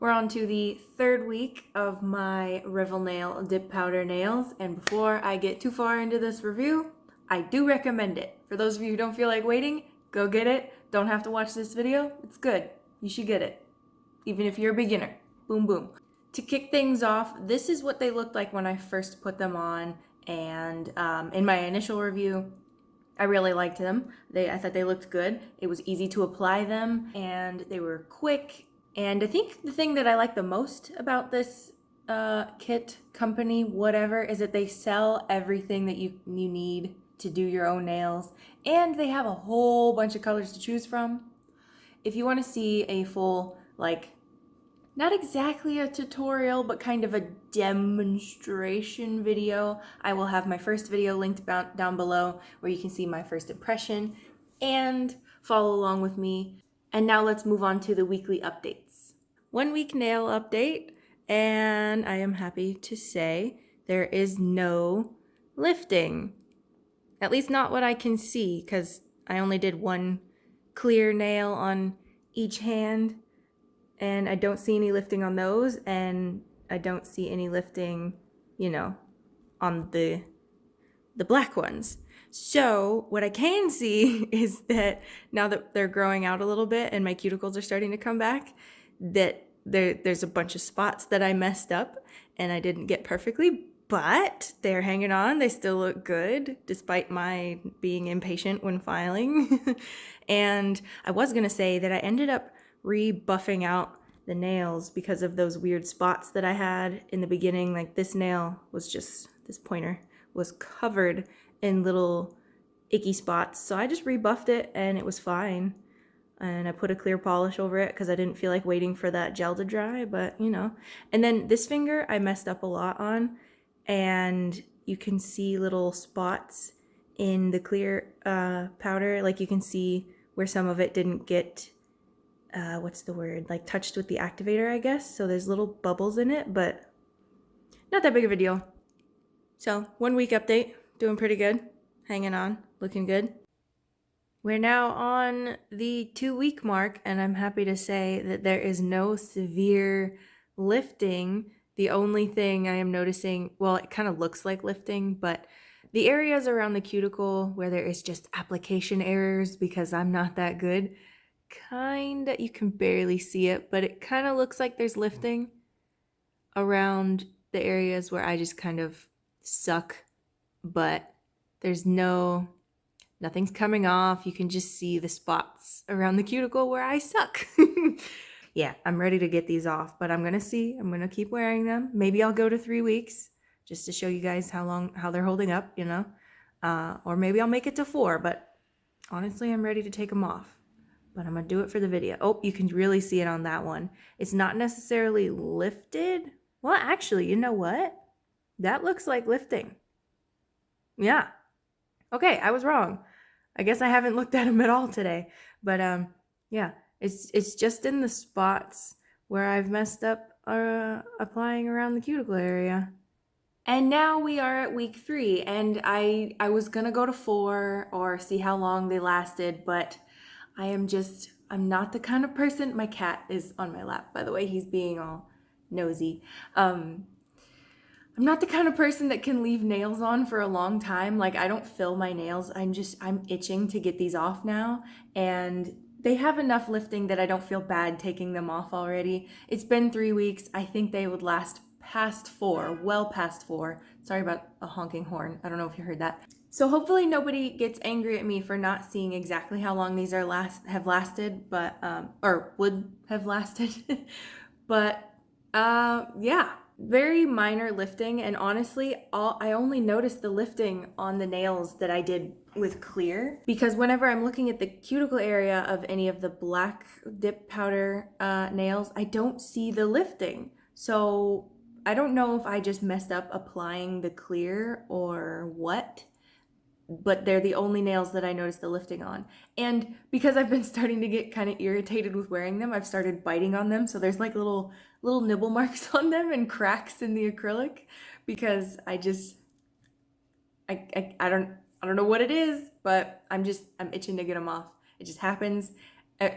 We're on to the third week of my Revel nail dip powder nails, and before I get too far into this review, I do recommend it. For those of you who don't feel like waiting, go get it. Don't have to watch this video. It's good. You should get it, even if you're a beginner. Boom, boom. To kick things off, this is what they looked like when I first put them on, and in my initial review, I really liked them. I thought they looked good. It was easy to apply them, and they were quick. And I think the thing that I like the most about this kit company, whatever, is that they sell everything that you need to do your own nails, and they have a whole bunch of colors to choose from. If you want to see a full, like, not exactly a tutorial, but kind of a demonstration video, I will have my first video linked down below where you can see my first impression and follow along with me. And now let's move on to the weekly updates. 1 week nail update, and I am happy to say there is no lifting. At least not what I can see, because I only did one clear nail on each hand. And I don't see any lifting on those, and I don't see any lifting, on the black ones. So what I can see is that now that they're growing out a little bit and my cuticles are starting to come back, that there's a bunch of spots that I messed up and I didn't get perfectly, but they're hanging on. They still look good despite my being impatient when filing. And I was going to say that I ended up rebuffing out the nails because of those weird spots that I had in the beginning. Like this nail was just, this pointer was covered in little icky spots. So I just rebuffed it and it was fine. And I put a clear polish over it because I didn't feel like waiting for that gel to dry, but And then this finger I messed up a lot on, and you can see little spots in the clear powder. Like you can see where some of it didn't get touched with the activator, I guess. So there's little bubbles in it, but not that big of a deal. So 1 week update, doing pretty good, hanging on, looking good. We're now on the 2 week mark, and I'm happy to say that there is no severe lifting. The only thing I am noticing, well, it kind of looks like lifting, but the areas around the cuticle where there is just application errors because I'm not that good, you can barely see it, but it kind of looks like there's lifting around the areas where I just kind of suck, but there's nothing's coming off. You can just see the spots around the cuticle where I suck. Yeah, I'm ready to get these off, but I'm gonna keep wearing them. Maybe I'll go to 3 weeks just to show you guys how they're holding up, or maybe I'll make it to 4, but honestly, I'm ready to take them off. But I'm going to do it for the video. Oh, you can really see it on that one. It's not necessarily lifted. Well, actually, you know what? That looks like lifting. Yeah. Okay, I was wrong. I guess I haven't looked at them at all today. But yeah, it's just in the spots where I've messed up applying around the cuticle area. And now we are at week 3, and I was going to go to 4 or see how long they lasted, but I'm not the kind of person. My cat is on my lap, by the way. He's being all nosy. I'm not the kind of person that can leave nails on for a long time. Like, I don't fill my nails. I'm itching to get these off now. And they have enough lifting that I don't feel bad taking them off already. It's been 3 weeks. I think they would last past 4, well past 4. Sorry about a honking horn. I don't know if you heard that. So hopefully nobody gets angry at me for not seeing exactly how long these have lasted, but or would have lasted. But yeah, very minor lifting, and honestly, I only noticed the lifting on the nails that I did with clear, because whenever I'm looking at the cuticle area of any of the black dip powder nails, I don't see the lifting. So I don't know if I just messed up applying the clear or what, but they're the only nails that I noticed the lifting on. And because I've been starting to get kind of irritated with wearing them, I've started biting on them. So there's like little nibble marks on them and cracks in the acrylic, because I don't know what it is, but I'm itching to get them off. It just happens.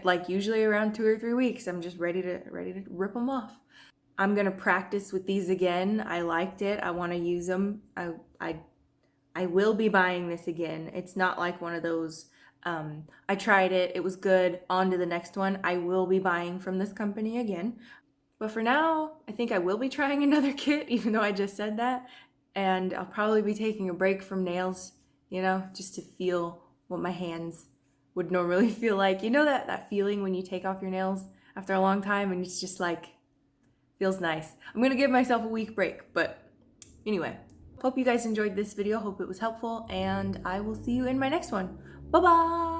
like usually around 2 or 3 weeks. I'm just ready to rip them off. I'm gonna practice with these again. I liked it. I want to use them. I will be buying this again. It's not like one of those, I tried it, it was good, on to the next one. I will be buying from this company again. But for now, I think I will be trying another kit, even though I just said that. And I'll probably be taking a break from nails, you know, just to feel what my hands would normally feel like. You know that feeling when you take off your nails after a long time and it's just like, feels nice. I'm gonna give myself a week break, but anyway. Hope you guys enjoyed this video. Hope it was helpful, and I will see you in my next one. Bye-bye!